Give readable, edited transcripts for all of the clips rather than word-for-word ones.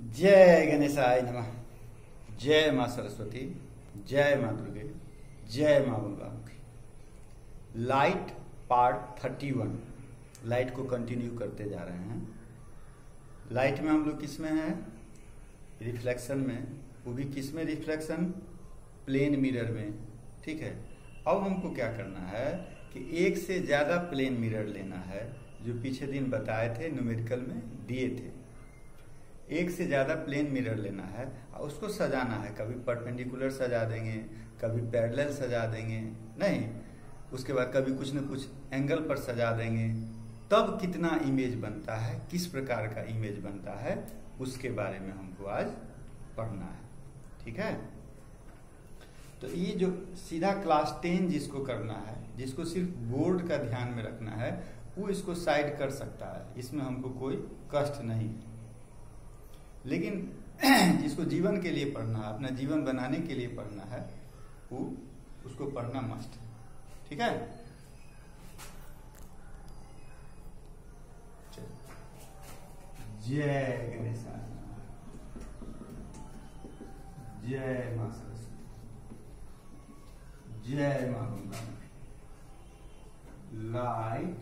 जय गणेशाय नमः। जय माँ सरस्वती, जय माँ दुर्गे, जय माँ बंगामुखी। लाइट पार्ट 31, लाइट को कंटिन्यू करते जा रहे हैं। लाइट में हम लोग किस में है? रिफ्लेक्शन में। वो भी किस में रिफ्लेक्शन? प्लेन मिरर में। ठीक है। अब हमको क्या करना है कि एक से ज्यादा प्लेन मिरर लेना है, जो पिछले दिन बताए थे, न्यूमेरिकल में दिए थे। एक से ज्यादा प्लेन मिरर लेना है और उसको सजाना है। कभी परपेंडिकुलर सजा देंगे, कभी पैरेलल सजा देंगे, नहीं उसके बाद कभी कुछ न कुछ एंगल पर सजा देंगे। तब कितना इमेज बनता है, किस प्रकार का इमेज बनता है, उसके बारे में हमको आज पढ़ना है। ठीक है। तो ये जो सीधा क्लास 10 जिसको करना है, जिसको सिर्फ बोर्ड का ध्यान में रखना है, वो इसको साइड कर सकता है। इसमें हमको कोई कष्ट नहीं है। लेकिन जिसको जीवन के लिए पढ़ना है, अपना जीवन बनाने के लिए पढ़ना है, वो उसको पढ़ना मस्ट है। ठीक है। जय गणेश, जय मां सरस्वती, जय मां बंगामुखी। लाइट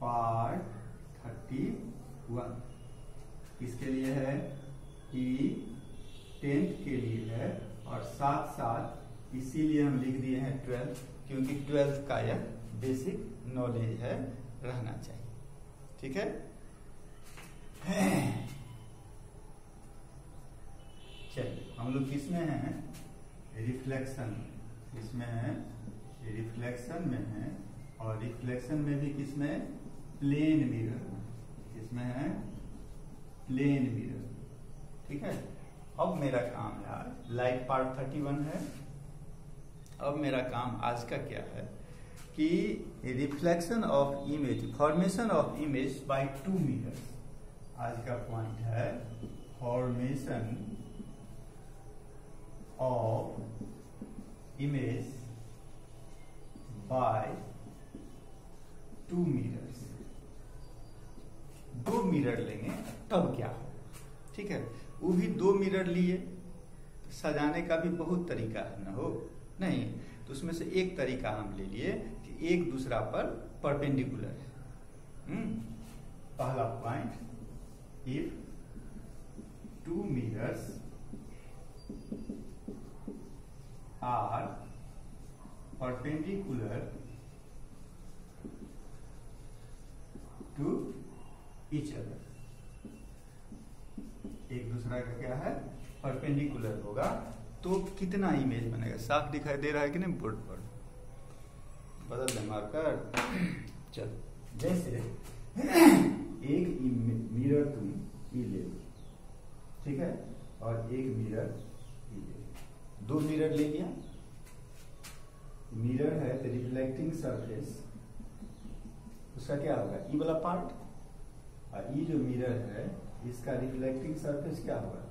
पार्ट 31 किसके लिए है? कि 10th के लिए है, और साथ साथ इसीलिए हम लिख दिए हैं 12th, क्योंकि 12th का यह बेसिक नॉलेज है, रहना चाहिए। ठीक है। चलिए, हम लोग किसमें हैं? रिफ्लेक्शन। किसमें है? रिफ्लेक्शन में है। और रिफ्लेक्शन में भी किसमें? प्लेन मिरर में। किसमें है? Plane mirror. ठीक है। अब मेरा काम यार, लाइट पार्ट 31 है। अब मेरा काम आज का क्या है कि reflection of image, formation of image by two mirrors. आज का पॉइंट है formation of image by two mirrors. दो मिरर लेंगे तब क्या हो। ठीक है। वो भी दो मिरर लिए, सजाने का भी बहुत तरीका है ना, हो नहीं तो उसमें से एक तरीका हम ले लिए कि एक दूसरा पर परपेंडिकुलर है। पहला point, if two mirrors are perpendicular to each other. एक दूसरा का क्या है? परपेंडिकुलर होगा तो कितना इमेज बनेगा? साफ दिखाई दे रहा है कि नहीं? बोर्ड पर बदल दे मार्कर। चल, जैसे एक मिरर तुम ये ले लो, ठीक है, और एक मिरर ये ले लो। दो मिरर ले लिया। मिरर है तो रिफ्लेक्टिंग सरफेस, उसका क्या होगा? ई वाला पार्ट। और ये जो मिरर है, इसका रिफ्लेक्टिंग सरफेस क्या होगा?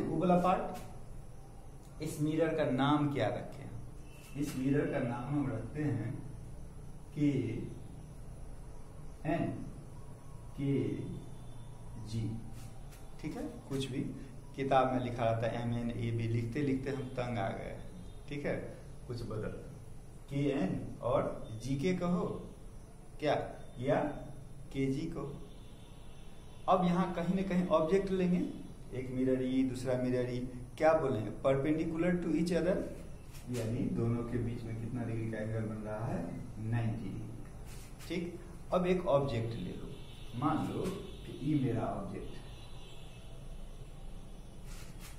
वो वाला पार्ट। इस मिरर का नाम क्या रखें? इस मिरर का नाम हम रखते हैं के एन के जी। ठीक है। कुछ भी किताब में लिखा रहता है MNAB, लिखते लिखते हम तंग आ गए। ठीक है। कुछ बदल के एन और जी के कहो क्या, या के जी कहो। अब यहाँ कहीं ना कहीं ऑब्जेक्ट लेंगे, एक मिरर ई, दूसरा मिरर ई, क्या बोलेंगे? परपेंडिकुलर टू ईच अदर, यानी दोनों के बीच में कितना डिग्री का एंगल बन रहा है? 90 डिग्री। ठीक। अब एक ऑब्जेक्ट ले लो, मान लो कि ई मेरा ऑब्जेक्ट।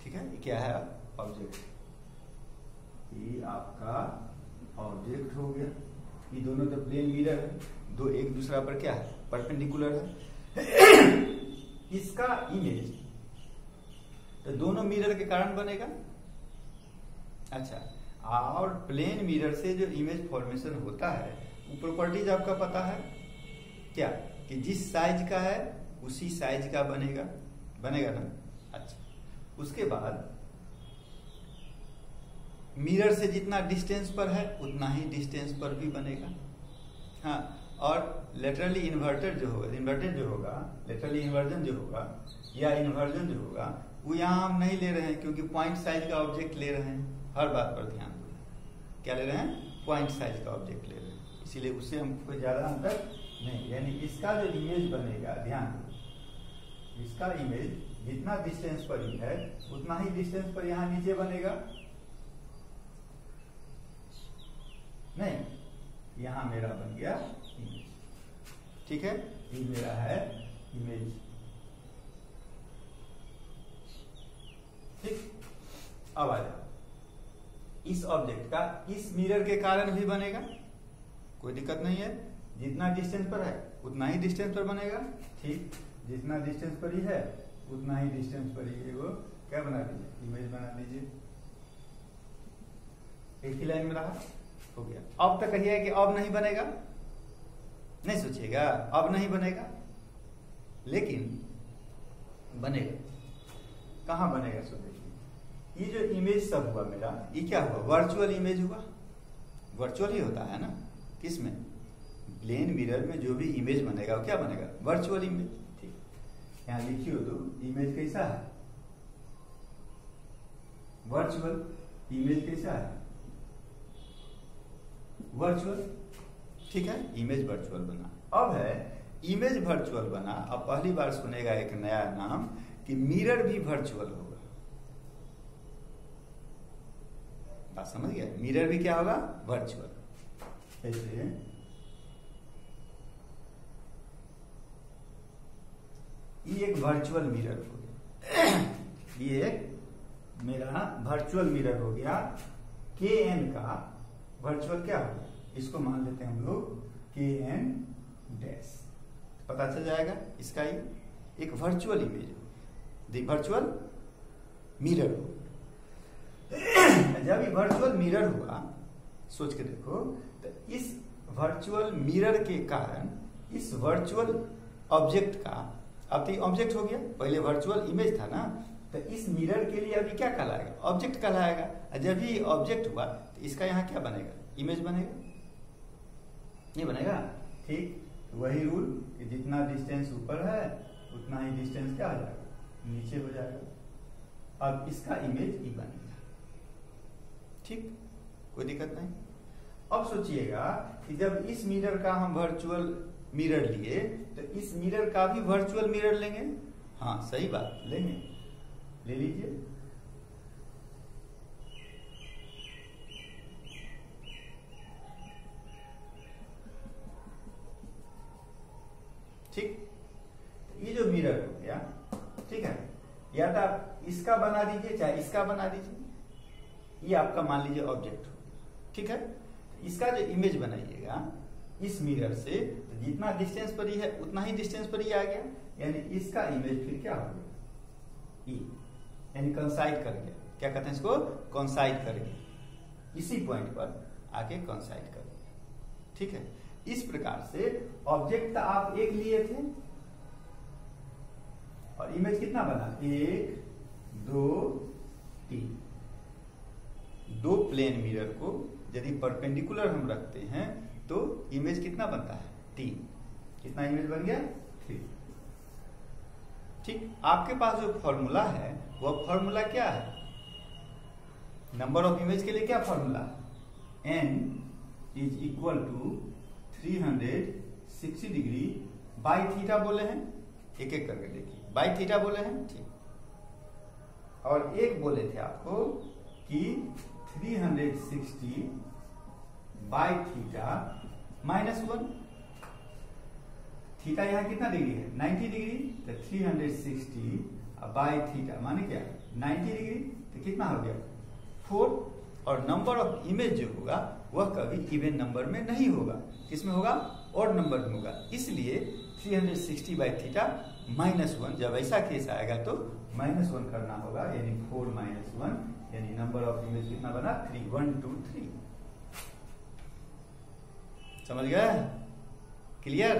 ठीक है। ये क्या है? ऑब्जेक्ट। ये आपका ऑब्जेक्ट हो गया। ये दोनों तो प्लेन मिरर है, दो एक दूसरा पर क्या है? परपेंडिकुलर है। इसका इमेज तो दोनों मिरर के कारण बनेगा। अच्छा, और प्लेन मिरर से जो इमेज फॉर्मेशन होता है, वो प्रॉपर्टीज आपका पता है क्या? कि जिस साइज का है उसी साइज का बनेगा, बनेगा ना। अच्छा, उसके बाद मिरर से जितना डिस्टेंस पर है उतना ही डिस्टेंस पर भी बनेगा। हाँ, और लेटरली इन्वर्टेड जो होगा, लेटरली इन्वर्जन जो होगा या इन्वर्जन जो होगा वो यहाँ हम नहीं ले रहे हैं, क्योंकि पॉइंट साइज का ऑब्जेक्ट ले रहे हैं। हर बात पर ध्यान दो, क्या ले रहे हैं? पॉइंट साइज का ऑब्जेक्ट ले रहे हैं, इसीलिए उससे हमको ज्यादा अंतर नहीं। यानी इसका जो इमेज बनेगा, ध्यान दो, इसका इमेज जितना डिस्टेंस पर ही है उतना ही डिस्टेंस पर यहाँ नीचे बनेगा नहीं। यहाँ मेरा बन गया इमेज, ठीक है, ये मेरा है इमेज, ठीक। अब आ जाओ, इस ऑब्जेक्ट का इस मिरर के कारण भी बनेगा, कोई दिक्कत नहीं है। जितना डिस्टेंस पर है उतना ही डिस्टेंस पर बनेगा, ठीक। जितना डिस्टेंस पर ही है उतना ही डिस्टेंस पर ही वो क्या बना दीजिए, इमेज बना दीजिए। एक ही लाइन में रहा, हो गया। अब तक कहिए कि अब नहीं बनेगा, नहीं सोचिएगा अब नहीं बनेगा, लेकिन बनेगा। कहां बनेगा? सो देखिए, ये जो इमेज सब हुआ मेरा, ये क्या हुआ? वर्चुअल इमेज हुआ। वर्चुअल ही होता है ना, किसमें? प्लेन मिरर में जो भी इमेज बनेगा वो क्या बनेगा? वर्चुअल इमेज, ठीक। यहां लिखिए तो इमेज कैसा है? वर्चुअल इमेज कैसा है? वर्चुअल, ठीक है। इमेज वर्चुअल बना। अब है इमेज वर्चुअल बना। अब पहली बार सुनेगा एक नया नाम कि मिरर भी वर्चुअल होगा। बात समझ गया? मिरर भी क्या होगा? वर्चुअल। ऐसे ये एक वर्चुअल मिरर हो गया, ये एक मेरा वर्चुअल मिरर हो गया। KN का वर्चुअल क्या हो गया? इसको मान लेते हैं हम लोग KN डैश। पता चल जाएगा इसका ही एक वर्चुअल इमेज हो, वर्चुअल मिरर हो। जब ये वर्चुअल मिरर हुआ, सोच के देखो, तो इस वर्चुअल मिरर के कारण इस वर्चुअल ऑब्जेक्ट का, अब तो ऑब्जेक्ट हो गया, पहले वर्चुअल इमेज था ना, तो इस मिरर के लिए अभी क्या कहलाएगा? ऑब्जेक्ट कहलाएगा। जब ये ऑब्जेक्ट हुआ तो इसका यहाँ क्या बनेगा? इमेज बनेगा, नहीं बनेगा, ठीक। वही रूल कि जितना डिस्टेंस ऊपर है उतना ही डिस्टेंस क्या हो जाएगा? नीचे हो जाएगा। अब इसका इमेज ही बनेगा, ठीक, कोई दिक्कत नहीं। अब सोचिएगा कि जब इस मिरर का हम वर्चुअल मिरर लिए तो इस मिरर का भी वर्चुअल मिरर लेंगे। हाँ सही बात, लेंगे, ले लीजिए। ठीक, ये जो मिरर हो गया, ठीक है, या तो आप इसका बना दीजिए चाहे इसका बना दीजिए, ये आपका मान लीजिए ऑब्जेक्ट हो, ठीक है। इसका जो इमेज बनाइएगा इस मिरर से, तो जितना डिस्टेंस पर ही है उतना ही डिस्टेंस पर ही आ गया, यानी इसका इमेज फिर क्या हो गया? ई, यानी कंसाइड कर गया। क्या कहते हैं इसको? कंसाइड कर गया, इसी पॉइंट पर आके कंसाइड कर गया, ठीक है। इस प्रकार से ऑब्जेक्ट आप एक लिए थे और इमेज कितना बना? 1 2 3। दो प्लेन मिरर को यदि परपेंडिकुलर हम रखते हैं तो इमेज कितना बनता है? 3। कितना इमेज बन गया? 3, ठीक। आपके पास जो फॉर्मूला है वह फॉर्मूला क्या है? नंबर ऑफ इमेज के लिए क्या फॉर्मूला है? n is equal to 360 degree by theta बोले हैं, एक एक करके देखिए, बाई थीटा बोले हैं, ठीक। और एक बोले थे आपको कि 360 बाई थीटा -1। थीटा यहाँ कितना डिग्री है? 90 डिग्री। तो 360 बाई थीटा माने क्या? 90 डिग्री। तो कितना हो गया? 4। और नंबर ऑफ इमेज जो होगा वह कभी इवन नंबर में नहीं होगा, किसमें होगा? ऑड नंबर में होगा। इसलिए 360 बाई थीटा -1, जब ऐसा केस आएगा तो -1 करना होगा, यानी 4 - 1, यानी नंबर ऑफ इमेज कितना बना? 3, 1 2 3। समझ गया? क्लियर?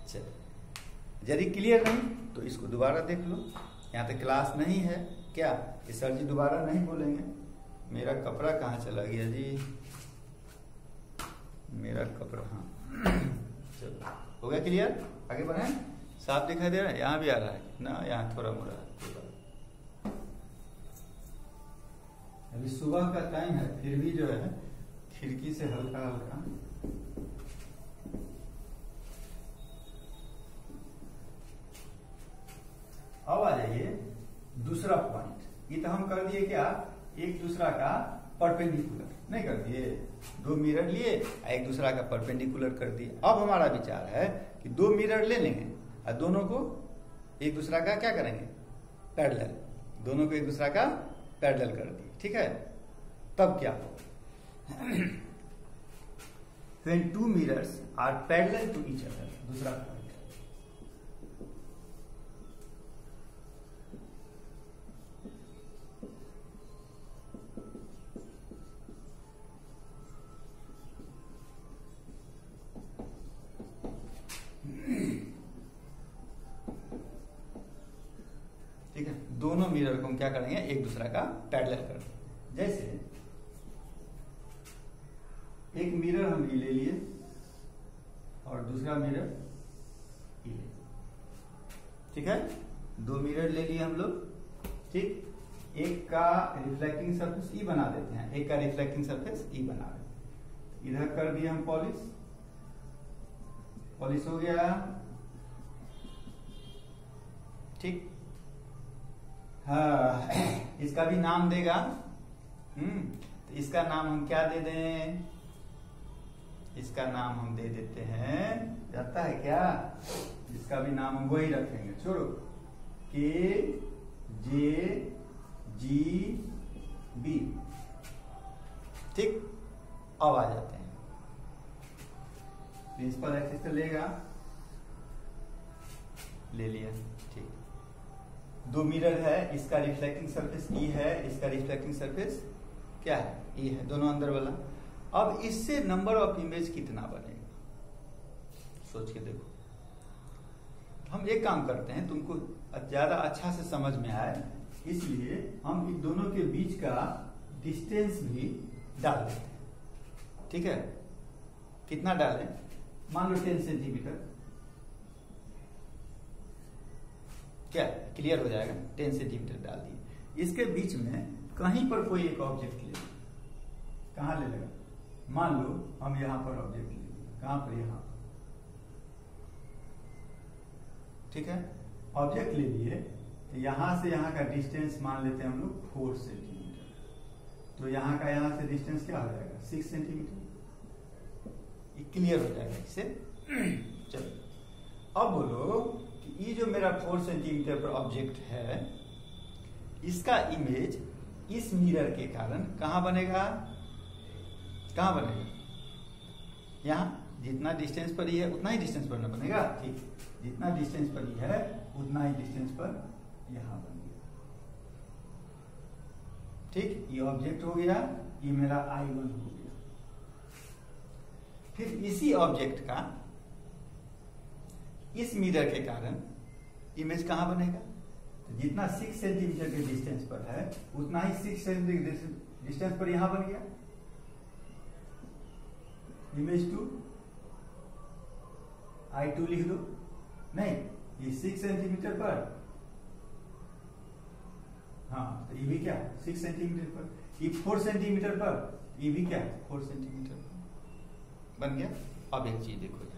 चलिए, यदि क्लियर नहीं तो इसको दोबारा देख लो। यहाँ पे क्लास नहीं है क्या? ये सर जी दोबारा नहीं बोलेंगे। मेरा कपड़ा कहाँ चला गया जी? मेरा कपड़ा, हाँ चलो हो गया क्लियर, आगे बढ़े। साफ दिखाई दे रहा है, यहाँ भी आ रहा है ना, यहाँ थोड़ा मोड़ा है। अभी सुबह का टाइम है, फिर भी जो है खिड़की से हल्का हल्का अब आ जाइए दूसरा पॉइंट। ये तो हम कर दिए क्या, एक दूसरा का परपेंडिकुलर, नहीं कर दिए, दो मिरर लिए एक दूसरा का परपेंडिकुलर कर दिए। अब हमारा विचार है कि दो मिरर ले लेंगे और दोनों को एक दूसरा का क्या करेंगे, पैरेलल, दोनों को एक दूसरा का पैरेलल कर दिए, ठीक है। तब क्या हो, when two mirrors are parallel to each other, दूसरा पॉइंट, ठीक है। दोनों मिरर को हम क्या करेंगे, एक दूसरा का पैरेलल कर देंगे। जैसे एक मिरर हम ले लिए और दूसरा मिरर ले, ठीक है। दो मिरर ले लिए हम लोग, ठीक। एक का रिफ्लेक्टिंग सरफेस ई बना देते हैं, एक का रिफ्लेक्टिंग सरफेस ई बना देते हैं। इधर कर दिए हम पॉलिश, पॉलिश हो गया, ठीक। हाँ, इसका भी नाम देगा। तो इसका नाम हम क्या दे दें, इसका नाम हम दे देते हैं, जाता है क्या, इसका भी नाम हम वही रखेंगे, छोड़ो, के जे जी बी, ठीक। अब आ जाते हैं, प्रिंसिपल एक्सिस तो लेगा, ले लिया, ठीक। दो मिरर है, इसका रिफ्लेक्टिंग सरफेस ई है, इसका रिफ्लेक्टिंग सरफेस क्या है, ई है, दोनों अंदर वाला। अब इससे नंबर ऑफ इमेज कितना बनेगा, सोच के देखो। हम एक काम करते हैं, तुमको ज्यादा अच्छा से समझ में आए, इसलिए हम इन दोनों के बीच का डिस्टेंस भी डाल देते हैं, ठीक है। कितना डालें, मान लो 10 सेंटीमीटर, क्या क्लियर हो जाएगा, 10 सेंटीमीटर डाल दिए। इसके बीच में कहीं पर कोई एक ऑब्जेक्ट ले लो, कहां ले लेगा, मान लो हम यहां पर ऑब्जेक्ट ले लेंगे, कहां पर, यहां पर, ठीक है। ऑब्जेक्ट ले लिए, तो यहां से यहां का डिस्टेंस मान लेते हैं हम लोग 4 सेंटीमीटर, तो यहां का यहां से डिस्टेंस क्या हो जाएगा, 6 सेंटीमीटर। ये क्लियर हो जाएगा इससे। चलो अब बोलो कि ये जो मेरा 4 सेंटीमीटर पर ऑब्जेक्ट है, इसका इमेज इस मिरर के कारण कहां बनेगा, कहां बनेगा, यहां जितना डिस्टेंस पर ही है उतना ही डिस्टेंस पर ना बनेगा, ठीक। जितना डिस्टेंस पर ही है उतना ही डिस्टेंस पर यहां बन गया, ठीक। ये ऑब्जेक्ट हो गया, ये मेरा I1 हो गया। फिर इसी ऑब्जेक्ट का इस मिरर के कारण इमेज कहां बनेगा, तो जितना 6 सेंटीमीटर के डिस्टेंस पर है उतना ही 6 सेंटीमीटर डिस्टेंस पर यहां बन गया, इमेज 2, I2 लिख दो, नहीं ये 6 सेंटीमीटर पर, हाँ तो ये भी क्या 6 सेंटीमीटर पर, ये 4 सेंटीमीटर पर, ये भी क्या 4 सेंटीमीटर पर बन गया। अब एक चीज देखो, यहां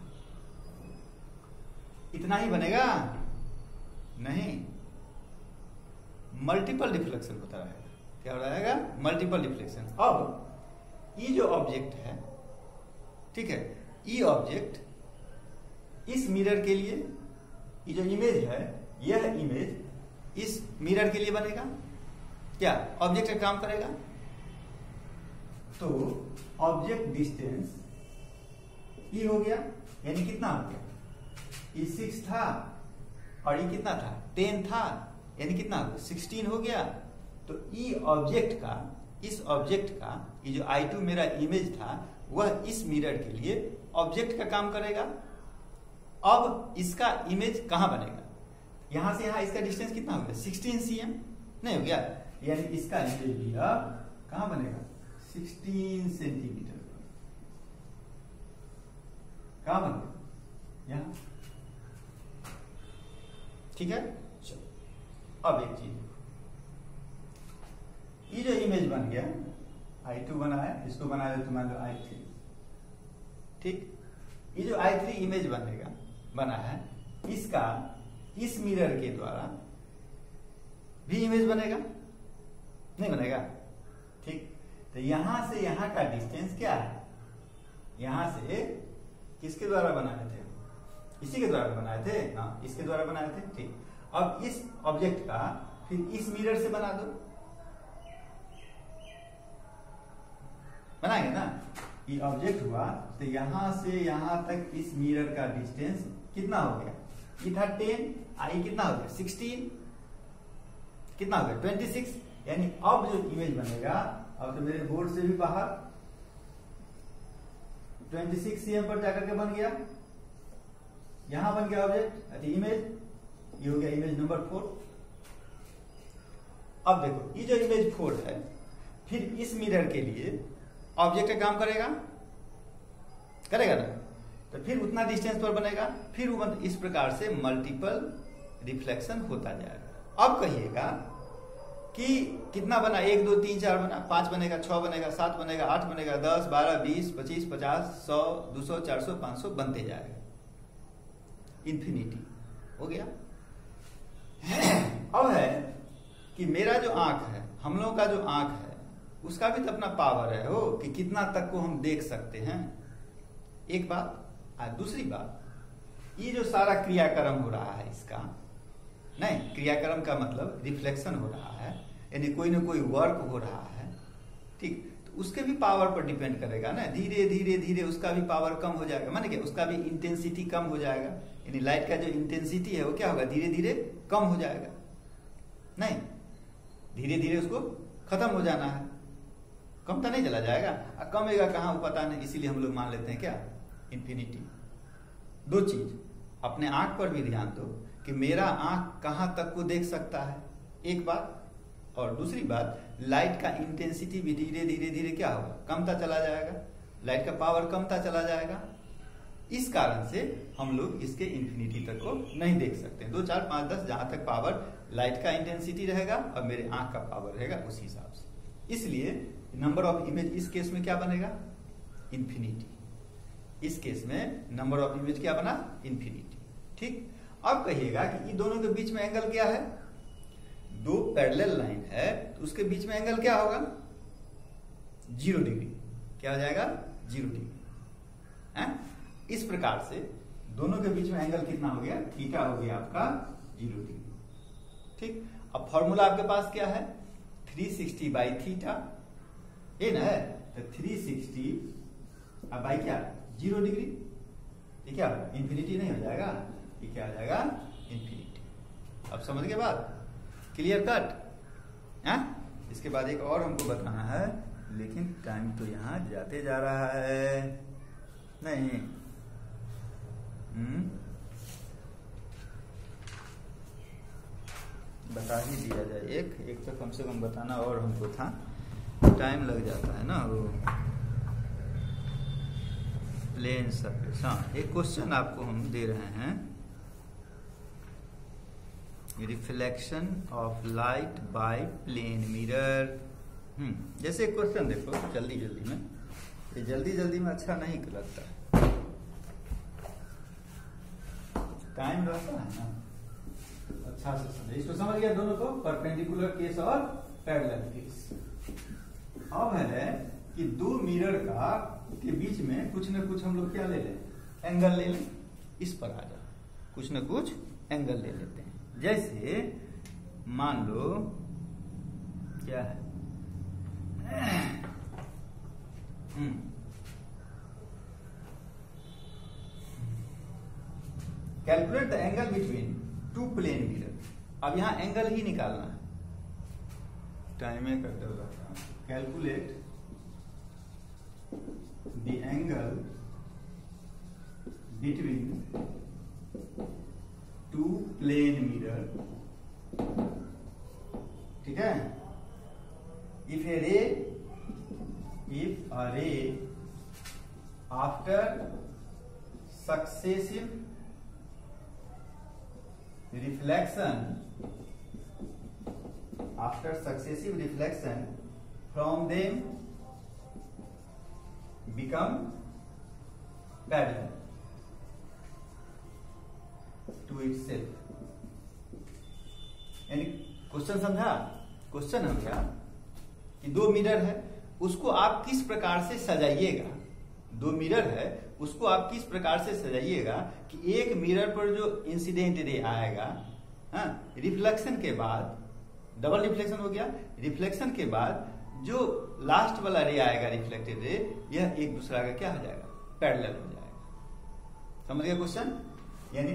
इतना ही बनेगा नहीं, मल्टीपल रिफ्लेक्शन होता रहेगा, क्या हो रहेगा, मल्टीपल रिफ्लेक्शन। अब ये जो ऑब्जेक्ट है, ठीक है, ये ऑब्जेक्ट इस मिरर के लिए, ये जो इमेज है, यह इमेज इस मिरर के लिए बनेगा, क्या ऑब्जेक्ट का काम करेगा। तो ऑब्जेक्ट डिस्टेंस ये हो गया, यानी कितना हो गया, ये 6 था और ये कितना था 10 था, यानी कितना हो गया 16 हो गया। तो ये ऑब्जेक्ट का, इस ऑब्जेक्ट का ये जो I2 मेरा इमेज था वह इस मिरर के लिए ऑब्जेक्ट का काम करेगा। अब इसका इमेज कहां बनेगा, यहां से यहां इसका डिस्टेंस कितना हो गया 16 cm नहीं हो गया, यानी इसका इमेज भी कहां बनेगा 16 सेंटीमीटर, कहां बनेगा यहां, ठीक है। चलो अब एक चीज, ये जो इमेज बन गया I2 बना है, इसको बनाया तो मान लो I3, ठीक। ये जो I3 इमेज बना है, इसका इस मिरर के द्वारा भी इमेज बनेगा, नहीं बनेगा, ठीक। तो यहां से यहां का डिस्टेंस क्या है, यहां से किसके द्वारा बनाए थे, इसी के द्वारा बनाए थे, हाँ इसके द्वारा बनाए थे, ठीक। अब इस ऑब्जेक्ट का फिर इस मिरर से बना दो, बनाएंगे ना। ये ऑब्जेक्ट हुआ तो यहां से यहां तक इस मिरर का डिस्टेंस कितना हो गया, ये था 10, आई कितना हो गया 16, कितना हो गया 26। यानी अब जो इमेज बनेगा, अब तो मेरे बोर्ड से भी बाहर 26 cm पर जाकर के बन गया, यहां बन गया ऑब्जेक्ट इमेज, ये हो गया इमेज नंबर 4। अब देखो ये जो इमेज 4 है, फिर इस मिरर के लिए ऑब्जेक्ट का काम करेगा ना, तो फिर उतना डिस्टेंस पर बनेगा, फिर वो इस प्रकार से मल्टीपल रिफ्लेक्शन होता जाएगा। अब कहिएगा कि कितना बना, 1 2 3 4 बना, 5 बनेगा, 6 बनेगा, 7 बनेगा, 8 बनेगा, 10 12 20 25 50 100 200 400 500 बनते जाएगा, इन्फिनिटी हो गया। अब है कि मेरा जो आंख है, हम लोगों का जो आंख है, उसका भी तो अपना पावर है हो कि कितना तक को हम देख सकते हैं, एक बात। और दूसरी बात, ये जो सारा क्रियाक्रम हो रहा है इसका, नहीं क्रियाक्रम का मतलब रिफ्लेक्शन हो रहा है, यानी कोई ना कोई वर्क हो रहा है, ठीक। तो उसके भी पावर पर डिपेंड करेगा ना, धीरे धीरे धीरे उसका भी पावर कम हो जाएगा, माने क्या, उसका भी इंटेंसिटी कम हो जाएगा, यानी लाइट का जो इंटेंसिटी है वो क्या होगा, धीरे धीरे कम हो जाएगा, नहीं धीरे धीरे उसको खत्म हो जाना है, कम तो नहीं चला जाएगा, कमेगा कहाँ वो पता नहीं, इसीलिए हम लोग मान लेते हैं क्या, इंफिनिटी। दो चीज, अपने आंख पर भी ध्यान दो कि मेरा आंख कहां तक को देख सकता है, एक बात, और दूसरी बात लाइट का इंटेंसिटी भी धीरे धीरे धीरे क्या होगा, कमता चला जाएगा, लाइट का पावर कमता चला जाएगा। इस कारण से हम लोग इसके इंफिनिटी तक को नहीं देख सकते, 2 4 5 10 जहां तक पावर लाइट का इंटेंसिटी रहेगा और मेरे आंख का पावर रहेगा उस हिसाब से। इसलिए नंबर ऑफ इमेज इस केस में क्या बनेगा, इंफिनिटी। इस केस में नंबर ऑफ इमेज क्या बना, इंफिनिटी, ठीक। अब कहिएगा कि इन दोनों के बीच में एंगल क्या है, 2 पैरेलल लाइन है, तो उसके बीच में एंगल क्या होगा, 0 डिग्री, क्या हो जाएगा 0 डिग्री है। इस प्रकार से दोनों के बीच में एंगल कितना हो गया, थीटा हो गया आपका 0 डिग्री, ठीक। अब फॉर्मूला आपके पास क्या है, 360 बाई थीटा, ये ना है, तो 360 अब बाई क्या 0 डिग्री, ये क्या होगा, इंफिनिटी नहीं हो जाएगा, ये क्या हो जाएगा, इंफिनिटी। अब समझ गए बात, क्लियर कट है। इसके बाद एक और हमको बताना है, लेकिन टाइम तो यहाँ जाते जा रहा है, नहीं बता ही दिया जाए, एक तो कम से कम बताना और हमको था, टाइम लग जाता है ना वो, प्लेन सरफेस। हाँ, एक क्वेश्चन आपको हम दे रहे हैं, reflection of light by plane mirror. जैसे क्वेश्चन देखो जल्दी जल्दी में, ये जल्दी जल्दी में अच्छा नहीं लगता, टाइम रहता है ना, अच्छा से समझे, इसको समझ गया दोनों को, परपेंडिकुलर केस और पैरेलल केस। अब है कि 2 मिरर का के बीच में कुछ न कुछ हम लोग क्या ले लें, एंगल ले लें, इस पर आ जाओ, कुछ न कुछ एंगल ले लेते हैं। जैसे मान लो क्या है, calculate the angle between 2 plane mirror. अब यहां एंगल ही निकालना है, टाइम में करते हुए calculate the angle between 2 plane mirror, ठीक है। If a ray after successive reflection, after successive reflection from them become parallel to itself. यानी क्वेश्चन समझा? क्वेश्चन हम क्या कि दो मिरर है, उसको आप किस प्रकार से सजाइएगा, दो मिरर है उसको आप किस प्रकार से सजाइएगा कि एक मिरर पर जो इंसिडेंट रे आएगा, रिफ्लेक्शन के बाद, डबल रिफ्लेक्शन हो गया, रिफ्लेक्शन के बाद जो लास्ट वाला रे आएगा रिफ्लेक्टेड रे, यह एक दूसरा का क्या हो जाएगा, पैरेलल हो जाएगा। समझ गया क्वेश्चन? यानी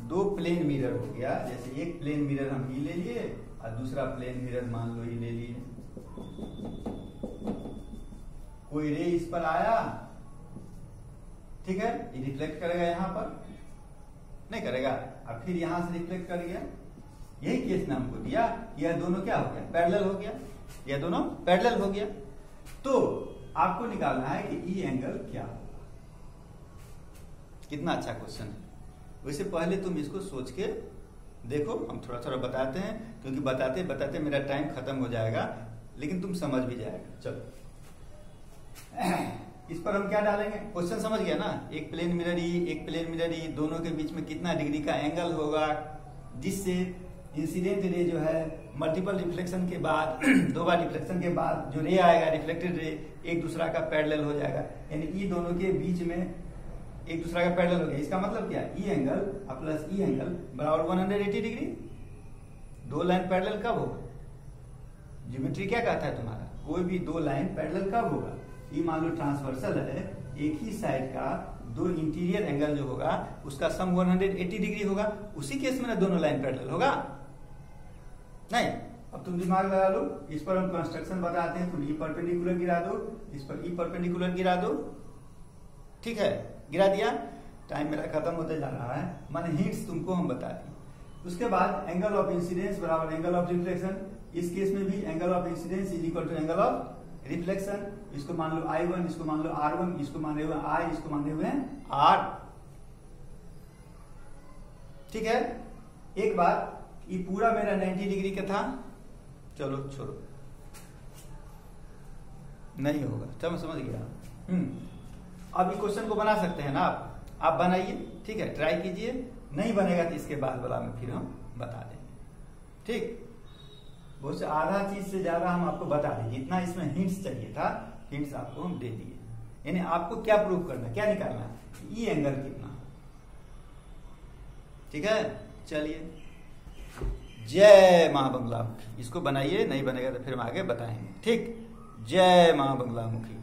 दो प्लेन मिरर हो गया, जैसे एक प्लेन मिरर हम ये ले लिए और दूसरा प्लेन मिरर मान लो ये ले लिए, कोई रे इस पर आया, ठीक है, ये रिफ्लेक्ट करेगा यहां पर, नहीं करेगा, और फिर यहां से रिफ्लेक्ट कर गया, यही केस ने हमको दिया, यह दोनों क्या हो गया, पैरेलल हो गया, यह दोनों पैरेलल हो गया। तो आपको निकालना है कि ई एंगल क्या होगा। कितना अच्छा क्वेश्चन है। वैसे पहले तुम इसको सोच के देखो, हम थोड़ा थोड़ा बताते हैं, क्योंकि बताते बताते मेरा टाइम खत्म हो जाएगा, लेकिन तुम समझ भी जाएगा। चलो इस पर हम क्या डालेंगे, क्वेश्चन समझ गया ना, एक प्लेन मिरर ई, एक प्लेन मिरर ई, दोनों के बीच में कितना डिग्री का एंगल होगा, जिससे इंसिडेंट रे जो है मल्टीपल रिफ्लेक्शन के बाद दो बार रिफ्लेक्शन के बाद जो रे आएगा रिफ्लेक्टेड रे एक दूसरा का पैरेलल हो जाएगा, यानी ई दोनों के बीच में एक दूसरा का पैरेलल हो गया। इसका मतलब क्या, E angle plus E angle बराबर 180 डिग्री। दो लाइन पैरेलल कब होगा, ज्योमेट्री क्या कहता है तुम्हारा, कोई भी दो लाइन पैरेलल कब होगा, ये मान लो ट्रांसवर्सल है, एक ही साइड का दो इंटीरियर एंगल जो होगा उसका सम 180 डिग्री होगा, उसी केस में ना दोनों लाइन पैरेलल होगा। नहीं, अब तुम दिमाग लगा लो, इस पर हम कंस्ट्रक्शन बताते हैं, तुम ई परपेंडिकुलर गिरा दो, इस पर ई परपेंडिकुलर गिरा दो, ठीक है, गिरा दिया, टाइम मेरा खत्म होते जा रहा है, माने हिंट्स तुमको हम बता दिए। उसके बाद एंगल ऑफ इंसिडेंस बराबर एंगल ऑफ रिफ्लेक्शन, इस केस में भी angle of incidence is equal to angle of reflection, इसको मान लो I1, इसको मान लो R1, इसको मान रहे हुए I, इसको मान रहे हुए R, ठीक है। एक बात, ये पूरा मेरा 90 डिग्री का था, चलो छोड़ो, नहीं होगा, चलो समझ गया। अब ये क्वेश्चन को बना सकते हैं ना आप बनाइए, ठीक है, ट्राई कीजिए, नहीं बनेगा तो इसके बाद वाला में फिर हम बता देंगे, ठीक। बहुत से आधा चीज से ज्यादा हम आपको बता दें, जितना इसमें हिंट्स चाहिए था, हिंट्स आपको हम दे दिए। यानी आपको क्या प्रूव करना है, क्या निकालना है, ई एंगल कितना, ठीक है। चलिए, जय मां बंगला मुखी, इसको बनाइए, नहीं बनेगा तो फिर हम आगे बताएंगे, ठीक। जय मां बंगला मुखी।